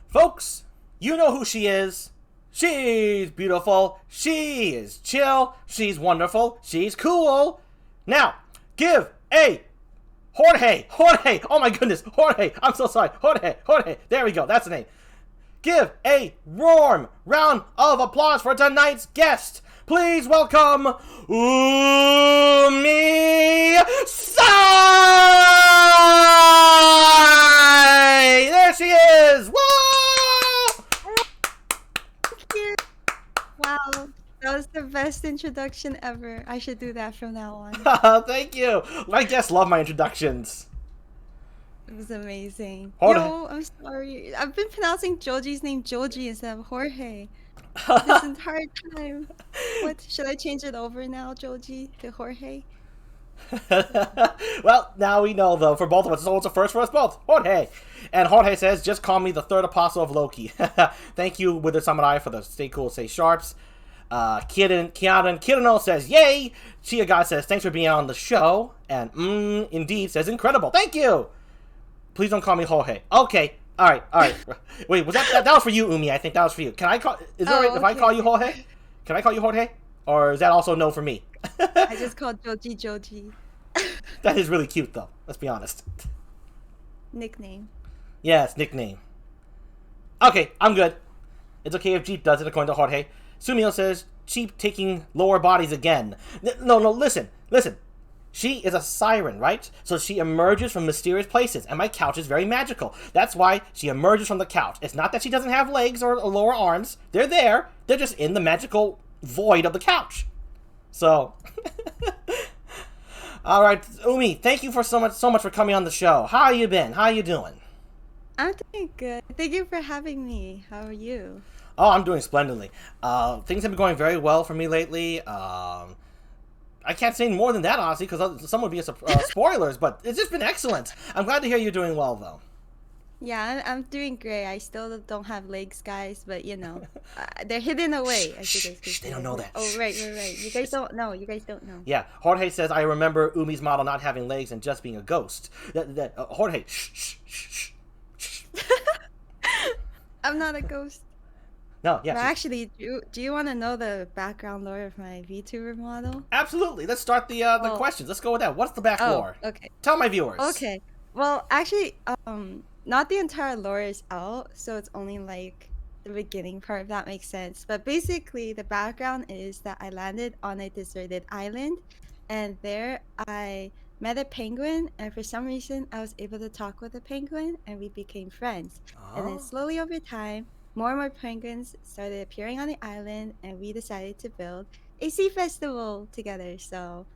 Folks, you know who she is. She's beautiful. She is chill. She's wonderful. She's cool. Now, give a Jorge. Oh my goodness, Jorge. I'm so sorry. Jorge. There we go. That's the name. Give a warm round of applause for tonight's guest. Please welcome UMISAI! There she is! Whoa! Thank you. Wow, that was the best introduction ever. I should do that from now on. Thank you. My guests love my introductions. It was amazing. Jorge. Yo, I'm sorry. I've been pronouncing Joji's name Joji instead of Jorge this entire time. What? Should I change it over now, Joji, to Jorge? Well, now we know, though, for both of us. So it's a first for us both. Jorge. And Jorge says, just call me the third apostle of Loki. Thank you, Wither Samurai, for the stay cool, stay sharps. Kirano says, yay. Chia God says, thanks for being on the show. And indeed says, incredible. Thank you. Please don't call me Jorge. Okay. All right. Wait, was that was for you, Umi? I think that was for you. Can I call? Is it alright if I call you Jorge? Can I call you Jorge? Or is that also no for me? I just called Joji. That is really cute, though. Let's be honest. Nickname. Yes, nickname. Okay, I'm good. It's okay if Jeep does it, according to Jorge. Sumio says, Jeep taking lower bodies again. No, listen. She is a siren, right? So she emerges from mysterious places, and my couch is very magical. That's why she emerges from the couch. It's not that she doesn't have legs or lower arms. They're there. They're just in the magical void of the couch. So, all right, Umi, thank you for so much for coming on the show. How you been? How you doing? I'm doing good. Thank you for having me. How are you? Oh, I'm doing splendidly. Things have been going very well for me lately. I can't say more than that, honestly, because some would be spoilers, but it's just been excellent. I'm glad to hear you're doing well, though. Yeah, I'm doing great. I still don't have legs, guys, but they're hidden away. As you guys Shh, they don't know that. Oh, right. You guys don't know. Yeah, Jorge says, I remember Umi's model not having legs and just being a ghost. Jorge, shh. I'm not a ghost. No, yeah. But actually, do you want to know the background lore of my VTuber model? Absolutely. Let's start the questions. Let's go with that. What's the back lore? Okay. Tell my viewers. Okay. Well, actually, not the entire lore is out, so it's only like the beginning part, if that makes sense. But basically, the background is that I landed on a deserted island, and there I met a penguin, and for some reason, I was able to talk with the penguin, and we became friends. Oh. And then slowly over time, more and more penguins started appearing on the island, and we decided to build a sea festival together. So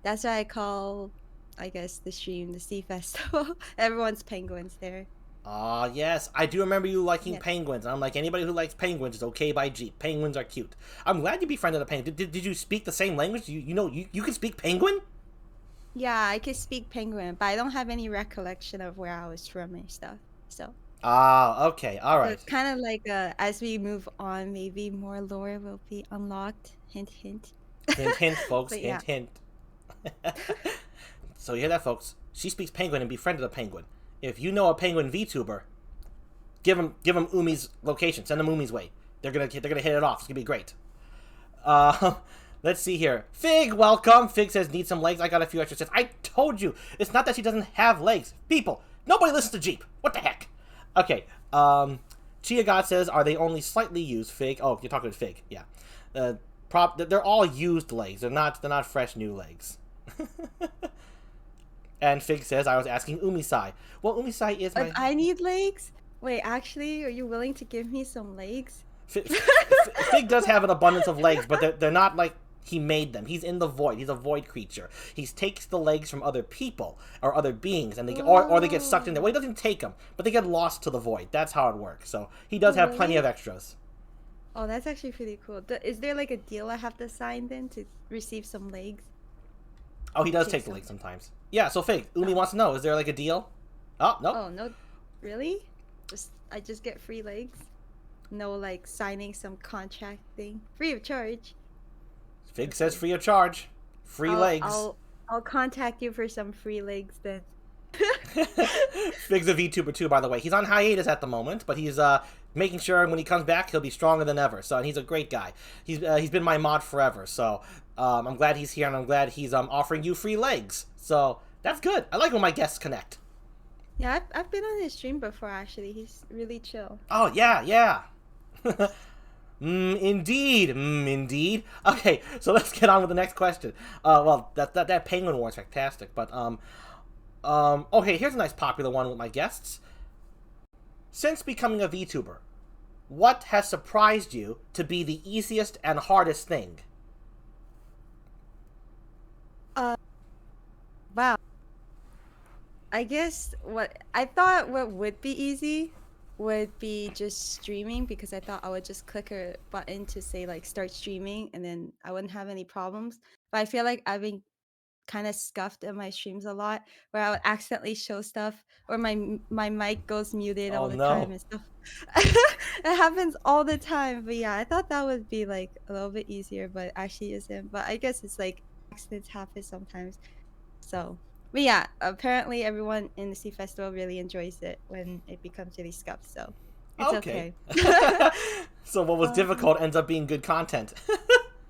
that's why I call, I guess, the stream the sea festival. Everyone's penguins there. Yes. I do remember you liking Yes. penguins. I'm like, anybody who likes penguins is okay by Jeep. Penguins are cute. I'm glad you befriended a penguin. Did you speak the same language? You can speak penguin? Yeah, I can speak penguin, but I don't have any recollection of where I was from and stuff. So Okay. All right. it's kind of like as we move on, maybe more lore will be unlocked. Hint, hint. Hint, folks. But yeah. Hint. So you hear that, folks? She speaks penguin and befriended a penguin. If you know a penguin VTuber, give him Umi's location. Send him Umi's way. They're gonna hit it off. It's gonna be great. Let's see here. Fig, welcome. Fig says need some legs. I got a few extra sets. I told you, it's not that she doesn't have legs. People, nobody listens to Jeep. What the heck? Okay. Chia God says, are they only slightly used? Fig. Oh, you're talking to Fig. Yeah. They're all used legs. They're not fresh new legs. And Fig says, I was asking Umisai. Well, Umisai is my... If I need legs? Wait, actually, are you willing to give me some legs? Fig does have an abundance of legs, but they're not like he made them. He's in the void. He's a void creature. He takes the legs from other people or other beings, and or they get sucked in there. Well, he doesn't take them, but they get lost to the void. That's how it works. So he does have plenty of extras. Oh, that's actually pretty cool. Is there like a deal I have to sign then to receive some legs? Oh, he does take the legs sometimes. Yeah, so Fig, Umi wants to know, is there like a deal? Oh, no. Oh, no. Really? I just get free legs? No, like, signing some contract thing? Free of charge? Fig says free of charge. Free legs. I'll contact you for some free legs then. Fig's a VTuber too, by the way. He's on hiatus at the moment, but he's making sure when he comes back, he'll be stronger than ever. So, and he's a great guy. He's been my mod forever. So, I'm glad he's here, and I'm glad he's offering you free legs. So that's good. I like when my guests connect. Yeah, I've been on his stream before, actually. He's really chill. Oh, yeah. Indeed. Okay, so let's get on with the next question. Well, that Penguin War is fantastic, but, okay, here's a nice popular one with my guests. Since becoming a VTuber, what has surprised you to be the easiest and hardest thing? Wow. I guess what would be easy would be just streaming, because I thought I would just click a button to say like start streaming and then I wouldn't have any problems. But I feel like I've been kind of scuffed in my streams a lot, where I would accidentally show stuff or my mic goes muted Oh, all the no. time and stuff. It happens all the time. But yeah, I thought that would be like a little bit easier, but actually isn't. But I guess it's like accidents happen sometimes. So, but yeah, apparently everyone in the Sea Festival really enjoys it when it becomes really scuffed. So it's okay. So what was difficult ends up being good content.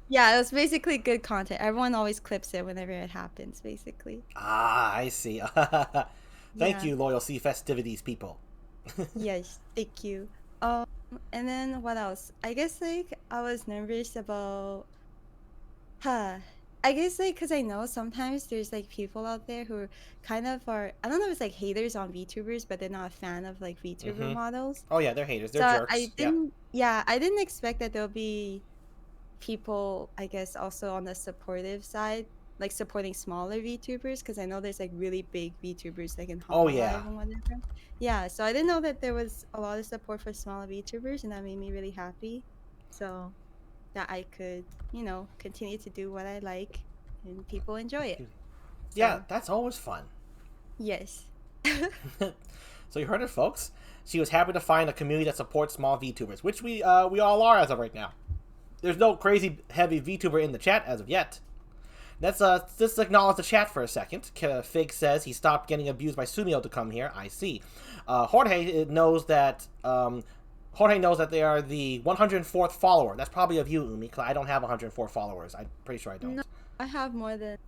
Yeah, it was basically good content. Everyone always clips it whenever it happens, basically. Ah, I see. Thank you, loyal Sea Festivities people. Yes, thank you. And then what else? I guess like I was nervous about, I guess like because I know sometimes there's like people out there who kind of are, I don't know if it's like haters on VTubers, but they're not a fan of like VTuber models. Oh yeah, they're haters. They're So jerks. I didn't expect that there'll be people, I guess, also on the supportive side, like supporting smaller VTubers, because I know there's like really big VTubers like in Hololive and whatever. Yeah, so I didn't know that there was a lot of support for smaller VTubers, and that made me really happy. So that I could, continue to do what I like and people enjoy it. Yeah, So, that's always fun. yes. So you heard it, folks. She was happy to find a community that supports small VTubers, which we all are as of right now. There's no crazy heavy VTuber in the chat as of yet. Let's just acknowledge the chat for a second. Fig says he stopped getting abused by Sumio to come here. I see. Jorge knows that they are the 104th follower. That's probably of you, Umi, because I don't have 104 followers. I'm pretty sure I don't. No, I have more than.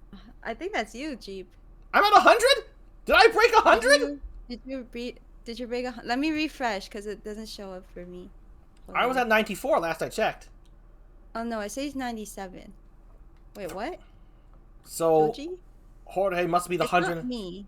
I think that's you, Jeep. I'm at 100? Did I break 100? Did you break 100? Let me refresh because it doesn't show up for me. I was at 94 last I checked. Oh no, it says 97. Wait, what? So Doji? Jorge must be the It's 100. not me.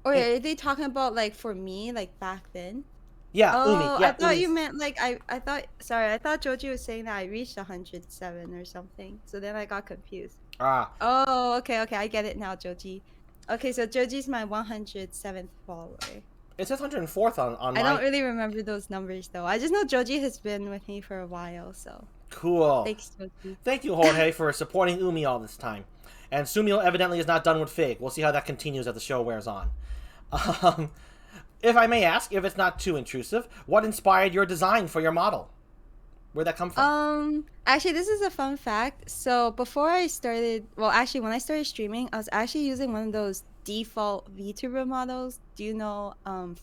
Or are they talking about like for me, like back then? Yeah, Oh, Umi. Yeah, I thought Umi's. you meant like I thought Joji was saying that I reached 107 or something. So then I got confused. Ah. Oh, okay, I get it now, Joji. Okay, so Joji's my 107th follower. It says 104th on my... I don't really remember those numbers though. I just know Joji has been with me for a while, so. Cool. Thanks, Joji. Thank you, Jorge, for supporting Umi all this time. And Sumio evidently is not done with Fig. We'll see how that continues as the show wears on. If I may ask, if it's not too intrusive, what inspired your design for your model? Where'd that come from? Actually, this is a fun fact. So before I started, well, actually, when I started streaming, I was actually using one of those default VTuber models. Do you know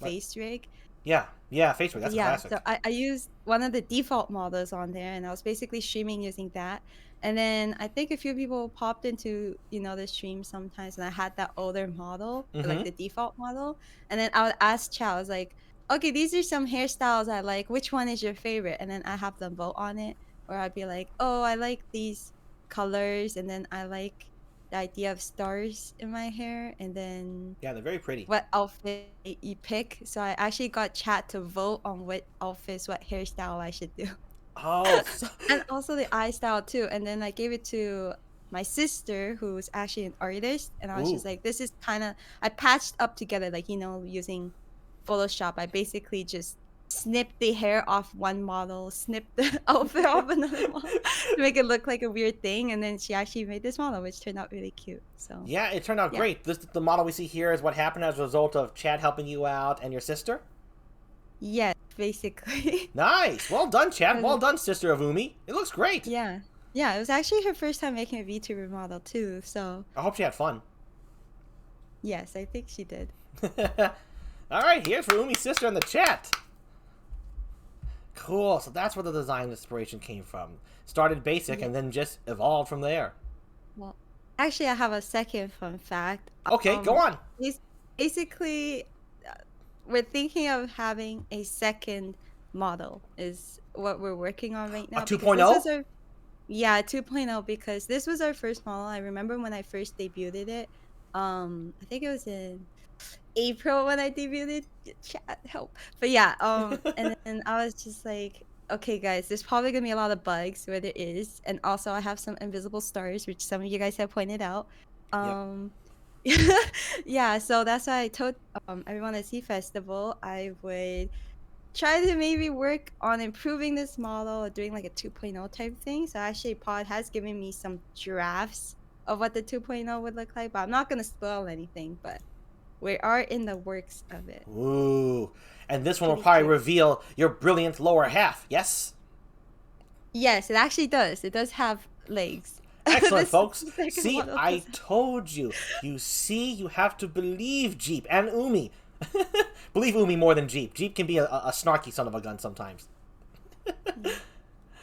Face Rig? Yeah, Face Rig. That's a classic. So I used one of the default models on there, and I was basically streaming using that. And then I think a few people popped into, the stream sometimes, and I had that older model, like the default model. And then I would ask chat, I was like, okay, these are some hairstyles I like. Which one is your favorite? And then I have them vote on it. Or I'd be like, oh, I like these colors, and then I like the idea of stars in my hair, and then yeah, they're very pretty. What outfit you pick. So I actually got chat to vote on what outfits, what hairstyle I should do. Oh. And also the eye style too. And then I gave it to my sister, who's actually an artist, and I was just like, this is kind of, I patched up together, like, using Photoshop. I basically just snipped the hair off one model, snipped the outfit off another model to make it look like a weird thing, and then she actually made this model, which turned out really cute. So yeah, it turned out great. The model we see here is what happened as a result of Chad helping you out and your sister? Yes, basically. Nice. Well done, Chad. Well done, sister of Umi. It looks great. Yeah, it was actually her first time making a VTuber model too, so I hope she had fun. yes, I think she did. Alright, here's for Umi's sister in the chat. Cool, so that's where the design inspiration came from. Started basic and then just evolved from there. Well, actually, I have a second fun fact. Okay, go on. Basically, we're thinking of having a second model is what we're working on right now. A 2.0? Yeah, 2.0, because this was our first model. I remember when I first debuted it. I think it was in April when I debuted. Chat, help. But yeah, and then I was just like, okay, guys, there's probably gonna be a lot of bugs where there is, and also I have some invisible stars, which some of you guys have pointed out. Yeah, so that's why I told everyone at Sea Festival I would try to maybe work on improving this model or doing like a 2.0 type thing. So actually, Pod has given me some drafts of what the 2.0 would look like, but I'm not gonna spoil anything. But we are in the works of it. Ooh, and this one will probably reveal your brilliant lower half. Yes. Yes, it actually does. It does have legs. Excellent, folks. See, I told you. You see, you have to believe Jeep and Umi. Believe Umi more than Jeep. Jeep can be a snarky son of a gun sometimes.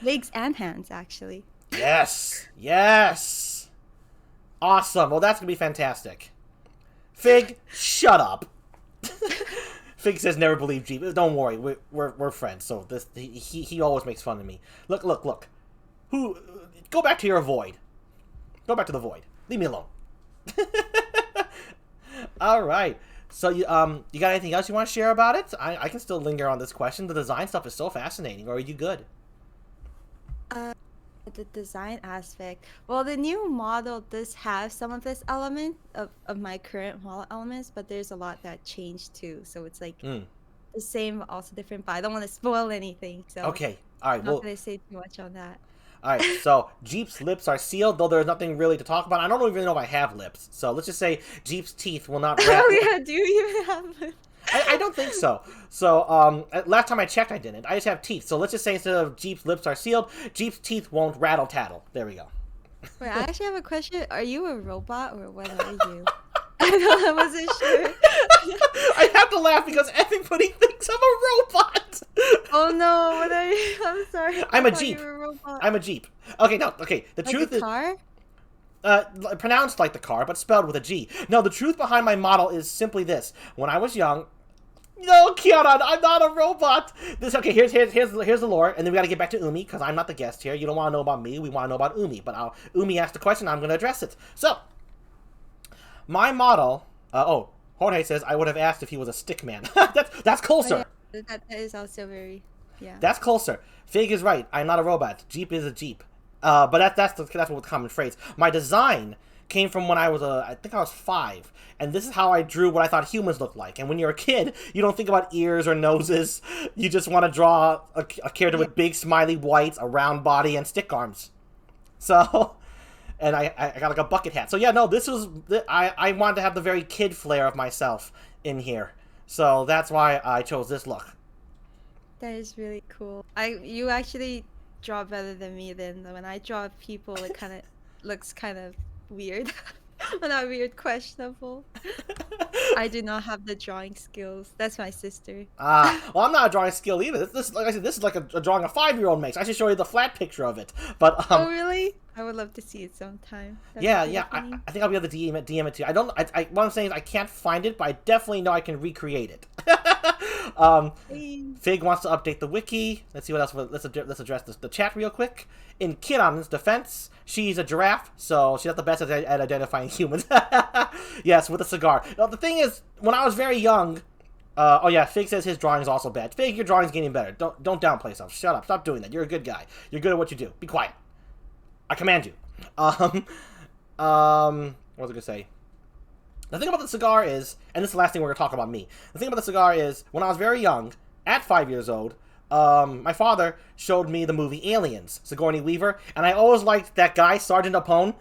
Legs and hands, actually. Yes. Yes. Awesome. Well, that's going to be fantastic. Fig, shut up. Fig says never believe Jeep. Don't worry. We're friends. So this he always makes fun of me. Look. Go back to your void. Go back to the void. Leave me alone. All right. So you got anything else you want to share about it? I can still linger on this question. The design stuff is so fascinating. Or are you good? The design aspect. Well, the new model does have some of this element of my current model elements, but there's a lot that changed too. So it's like the same, but also different. But I don't want to spoil anything. So okay. All right. I'm not going to say too much on that. All right, so Jeep's lips are sealed, though there's nothing really to talk about. I don't even know if I have lips. So let's just say Jeep's teeth will not wrap. Oh, yeah, do you even have lips? I don't think so. So, last time I checked, I didn't. I just have teeth. So let's just say instead of Jeep's lips are sealed, Jeep's teeth won't rattle tattle. There we go. Wait, I actually have a question. Are you a robot or what are you? I wasn't sure. I have to laugh because everybody thinks I'm a robot. Oh no, what are you? I'm sorry. I'm a Jeep. I'm a Jeep. Okay, no, okay. The truth is... car? Pronounced like the car, but spelled with a G. No, the truth behind my model is simply this. When I was young... No, Kiara, I'm not a robot. Here's the lore, and then we got to get back to Umi because I'm not the guest here. You don't want to know about me. We want to know about Umi. But Umi asked the question. I'm going to address it. So, my model. Jorge says I would have asked if he was a stick man. that's closer. Oh, yeah. That is also very. Yeah. That's closer. Fig is right. I'm not a robot. Jeep is a Jeep. But that's what the common phrase. My design came from when I think I was 5. And this is how I drew what I thought humans looked like. And when you're a kid, you don't think about ears or noses. You just want to draw a character with big smiley whites, a round body, and stick arms. So, and I got like a bucket hat. So yeah, no, I wanted to have the very kid flair of myself in here. So that's why I chose this look. That is really cool. You actually draw better than me then. When I draw people, it kind of looks kind of weird. Well, not weird, questionable. I do not have the drawing skills. That's my sister. Well, I'm not a drawing skill either. Like I said, this is like a drawing a 5-year-old makes. I should show you the flat picture of it. But oh, really? I would love to see it sometime. Yeah. I think I'll be able to DM it to you. What I'm saying is I can't find it, but I definitely know I can recreate it. Fig wants to update the wiki. Let's see what else. Let's address the chat real quick. In Kiran's defense, she's a giraffe, so she's not the best at identifying humans. Yes, with a cigar. Now, the thing is, when I was very young, Fig says his drawing is also bad. Fig, your drawing's getting better. Don't downplay yourself. Shut up. Stop doing that. You're a good guy. You're good at what you do. Be quiet. I command you. What was I gonna say? The thing about the cigar is, and this is the last thing we're gonna talk about me. The thing about the cigar is, when I was very young, at 5 years old, my father showed me the movie Aliens, Sigourney Weaver, and I always liked that guy, Sergeant Apone.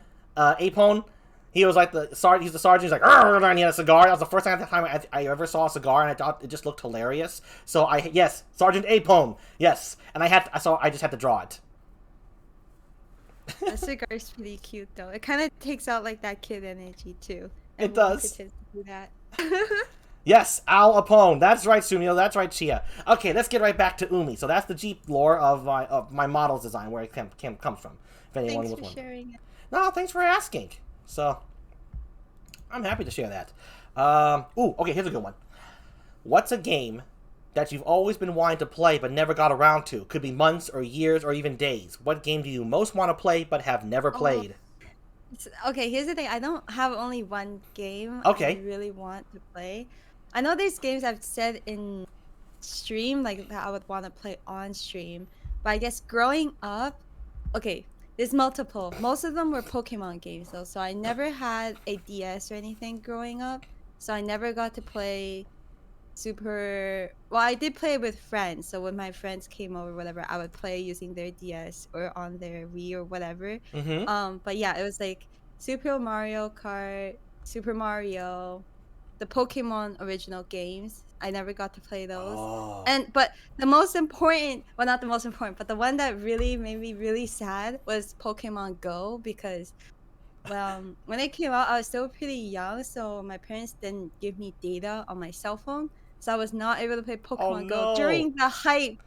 He was like he's the sergeant. He's like, and he had a cigar. That was the first time I ever saw a cigar, and I thought it just looked hilarious. So yes, Sergeant Apone, yes, and I just had to draw it. The cigar is pretty cute, though. It kind of takes out like that kid energy too. It does. To do that. Yes, Al Apone. That's right, Sunil. That's right, Chia. Okay, let's get right back to Umi. So that's the GEEP lore of my model's design, where it comes from. If anyone Thanks was for wondering. sharing it. No, thanks for asking. So I'm happy to share that. Okay, here's a good one. What's a game that you've always been wanting to play but never got around to? Could be months or years or even days. What game do you most want to play but have never Oh, played? okay, here's the thing. I don't have only one game I Okay. really want to play. I know there's games I've said in stream like that I would want to play on stream, but I guess growing up, okay, there's multiple. Most of them were Pokemon games though, so I never had a DS or anything growing up, so I never got to play super well. I did play with friends, so when my friends came over, whatever, I would play using their DS or on their Wii or whatever. Mm-hmm. But yeah, it was like Super Mario Kart, Super Mario, the Pokemon original games. I never got to play those. Oh. But the most important, well, not the most important, but the one that really made me really sad was Pokemon Go, because when it came out, I was still pretty young, so my parents didn't give me data on my cell phone, so I was not able to play Oh Pokemon Go no. during the hype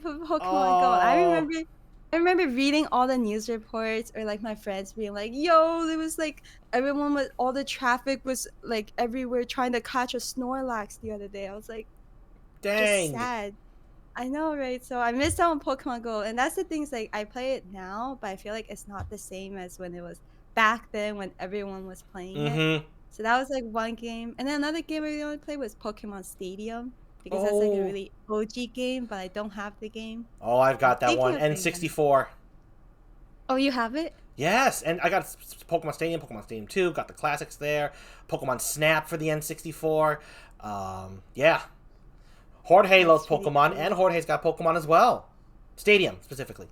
of Pokemon Go. Oh. I remember reading all the news reports, or like my friends being like, "Yo, there was like everyone was all the traffic was like everywhere trying to catch a Snorlax the other day." I was like, just Dang. sad. I know, right? So I missed out on Pokemon Go, and that's the things like I play it now, but I feel like it's not the same as when it was back then when everyone was playing it. Mm-hmm. So that was like one game, and then another game I really want to play was Pokemon Stadium, because that's like a Oh. really OG game, but I don't have the game. Oh, I've I'm got that thinking one. of playing that. N64. Oh, you have it? Yes, and I got Pokemon Stadium, Pokemon Stadium 2, got the classics there. Pokemon Snap for the N64. Yeah. Jorge loves That's really Pokemon, cool. and Jorge's got Pokemon as well. Stadium, specifically.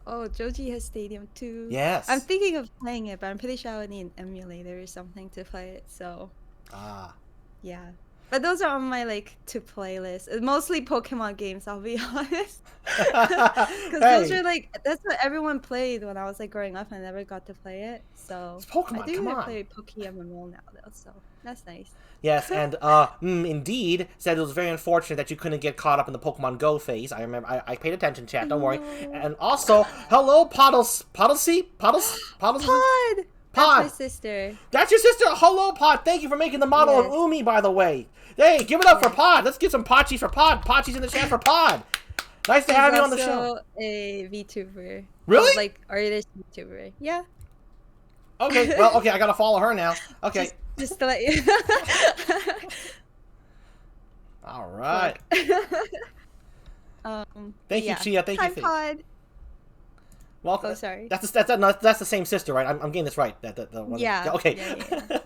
Oh, Joji has Stadium too. I'm Yes. thinking of playing it, but I'm pretty sure I would need an emulator or something to play it. So Ah. yeah. But those are on my like to play list. Mostly Pokemon games, I'll be honest. Because those Hey, are like that's what everyone played when I was like growing up and I never got to play it. So it's I Pokemon, do come get to on. play Pokemon now though, so that's nice. Yes, and Indeed said it was very unfortunate that you couldn't get caught up in the Pokemon Go phase. I remember, I paid attention, chat. I Don't worry. know. And also, hello, Poddles, Pod! That's my Pod. sister. That's your sister. Hello, Pod. Thank you for making the model of Yes. Umi, by the way. Hey, give it up for Yes. Pod. Let's get some Podchies for Pod. Podchies in the chat for Pod. Nice to She's have you on the show. also a VTuber. Really? Like artist VTuber. Yeah. Okay, well, okay, I gotta follow her now. Okay. Just to let you. All right. Thank you, yeah. Chia. Thank Hi, you. Pod. Welcome. Oh, sorry. That's the same sister, right? I'm getting this right. The one. Yeah. Okay. Yeah.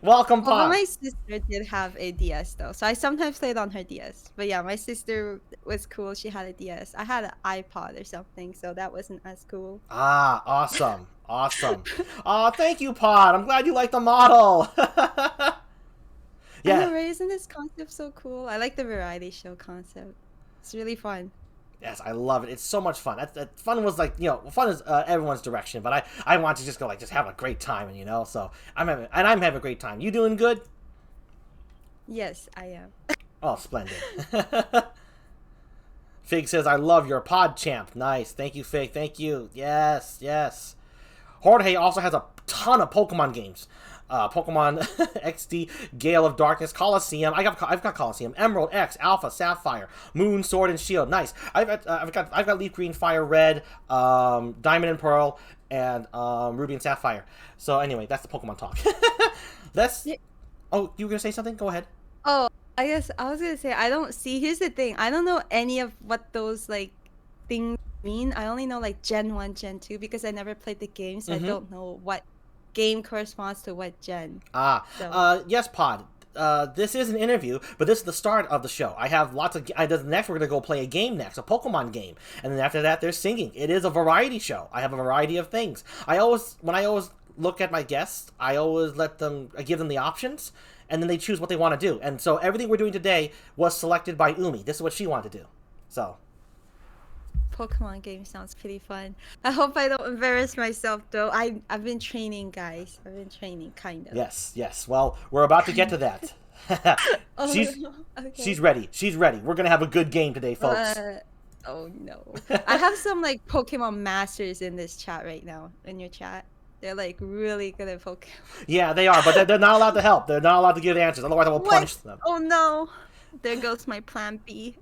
Welcome, Oh, but Pod. my sister did have a DS though, so I sometimes played on her DS. But yeah, my sister was cool. She had a DS. I had an iPod or something, so that wasn't as cool. Ah, awesome, awesome. Oh, thank you, Pod. I'm glad you like the model. I Yeah. know, right? Isn't this concept so cool? I like the variety show concept. It's really fun. Yes, I love it. It's so much fun. Fun was like, fun is everyone's direction, but I want to just go just have a great time, and so I'm having a great time. You doing good? Yes, I am. Oh, splendid. Fig says, I love your pod champ. Nice. Thank you, Fig. Thank you. Yes, yes. Jorge also has a ton of Pokemon games. Pokemon XD, Gale of Darkness, Coliseum. I've got Coliseum, Emerald, X, Alpha, Sapphire, Moon, Sword, and Shield. Nice. I've got Leaf Green, Fire Red, Diamond and Pearl, and Ruby and Sapphire. So anyway, that's the Pokemon talk. Let's. Yeah. Oh, you were gonna say something? Go ahead. Oh, I guess I was gonna say I don't see. Here's the thing. I don't know any of what those like things mean. I only know like Gen 1, Gen 2 because I never played the game, so I don't know what game corresponds to what gen. Yes, Pod. This is an interview, but this is the start of the show. I have lots of. Next, we're gonna go play a game next, a Pokemon game, and then after that, there's singing. It is a variety show. I have a variety of things. When I always look at my guests, I always I give them the options, and then they choose what they want to do. And so everything we're doing today was selected by Umi. This is what she wanted to do. So. Pokemon game sounds pretty fun. I hope I don't embarrass myself though. I've been training, guys. I've been training, kind of. Yes, yes. Well, we're about to get to that. Oh she's no. Okay. she's ready. She's ready. We're gonna have a good game today, folks. Oh no. I have some like Pokemon masters in this chat right now, in your chat. They're like really good at Pokemon. Yeah, they are, but they're not allowed to help. They're not allowed to give answers. Otherwise, I will What? punish them. Oh no. There goes my plan B.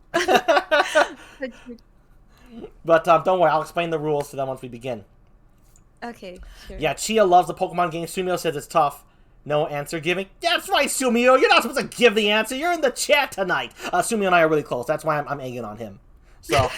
But don't worry, I'll explain the rules to them once we begin. Okay, sure. Yeah, Chia loves the Pokemon game. Sumio says it's tough. No answer giving. Yeah, that's right, Sumio. You're not supposed to give the answer. You're in the chat tonight. Sumio and I are really close. That's why I'm egging on him. So.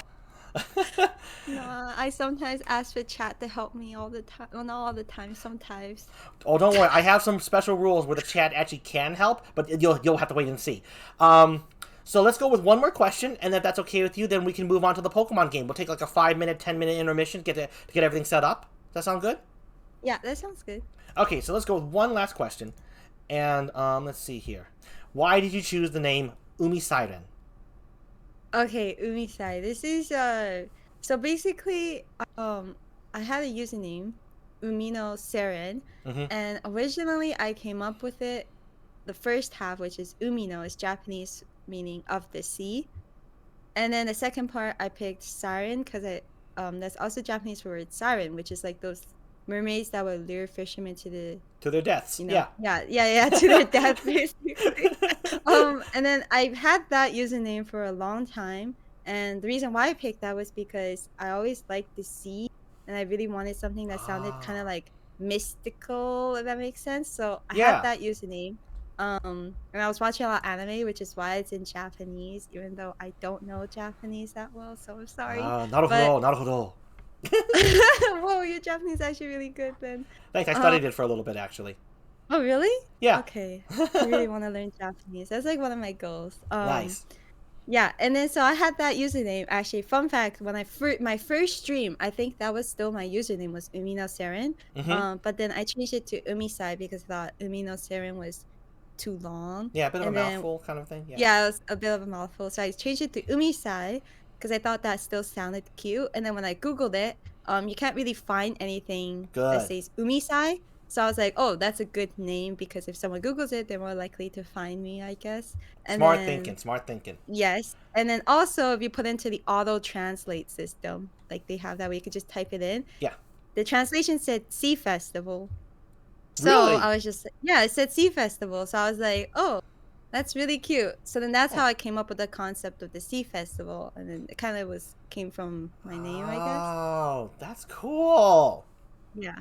No, I sometimes ask for chat to help me all the time. Well, not all the time, sometimes. Oh, don't worry. I have some special rules where the chat actually can help, but you'll have to wait and see. So let's go with one more question, and if that's okay with you, then we can move on to the Pokemon game. We'll take like a 5-minute, 10-minute intermission to get everything set up. Does that sound good? Yeah, that sounds good. Okay, so let's go with one last question, and let's see here. Why did you choose the name Siren? Okay, UMISAI. This is so basically I had a username, Umino Seren, and originally I came up with it. The first half, which is Umino, is Japanese meaning of the sea, and then the second part I picked Siren because that's also Japanese for word siren, which is like those mermaids that would lure fishermen to their deaths. to their death basically. And then I've had that username for a long time, and the reason why I picked that was because I always liked the sea, and I really wanted something that sounded kind of like mystical, if that makes sense. So I had that username. And I was watching a lot of anime, which is why it's in Japanese, even though I don't know Japanese that well, so I'm sorry. Naruhodo. Whoa, your Japanese is actually really good then. Thanks, I studied it for a little bit actually. Oh, really? Yeah. Okay. I really want to learn Japanese. That's like one of my goals. Nice. Yeah, and then so I had that username. Actually, fun fact, when my first stream, I think that was still my username was Umino Seren. But then I changed it to Umisai because I thought Umino Seren was too long. Yeah, a bit of a mouthful kind of thing. Yeah, it was a bit of a mouthful. So I changed it to Umisai because I thought that still sounded cute. And then when I Googled it, you can't really find anything that says Umisai. So I was like, oh, that's a good name because if someone Googles it, they're more likely to find me, I guess. And smart thinking. Yes. And then also if you put into the auto translate system, like they have that where you could just type it in. Yeah. The translation said Sea Festival. So really? I was just, yeah, it said Sea Festival. So I was like, oh, that's really cute. So then that's how I came up with the concept of the Sea Festival. And then it kind of came from my name, I guess. Oh, that's cool. Yeah.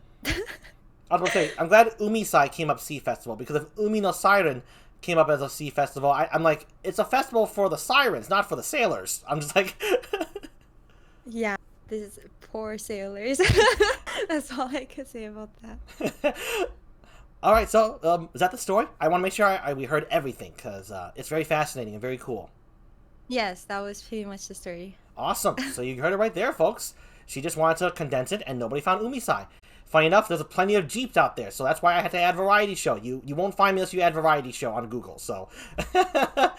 I was going to say, I'm glad UMISAI came up Sea Festival, because if Umi no Siren came up as a Sea Festival, I'm like, it's a festival for the sirens, not for the sailors. I'm just like... Yeah, this is poor sailors. That's all I can say about that. All right, so is that the story? I want to make sure we heard everything, because it's very fascinating and very cool. Yes, that was pretty much the story. Awesome. So you heard it right there, folks. She just wanted to condense it, and nobody found UMISAI. Funny enough, there's plenty of Jeeps out there, so that's why I had to add variety show. You won't find me unless you add variety show on Google, so...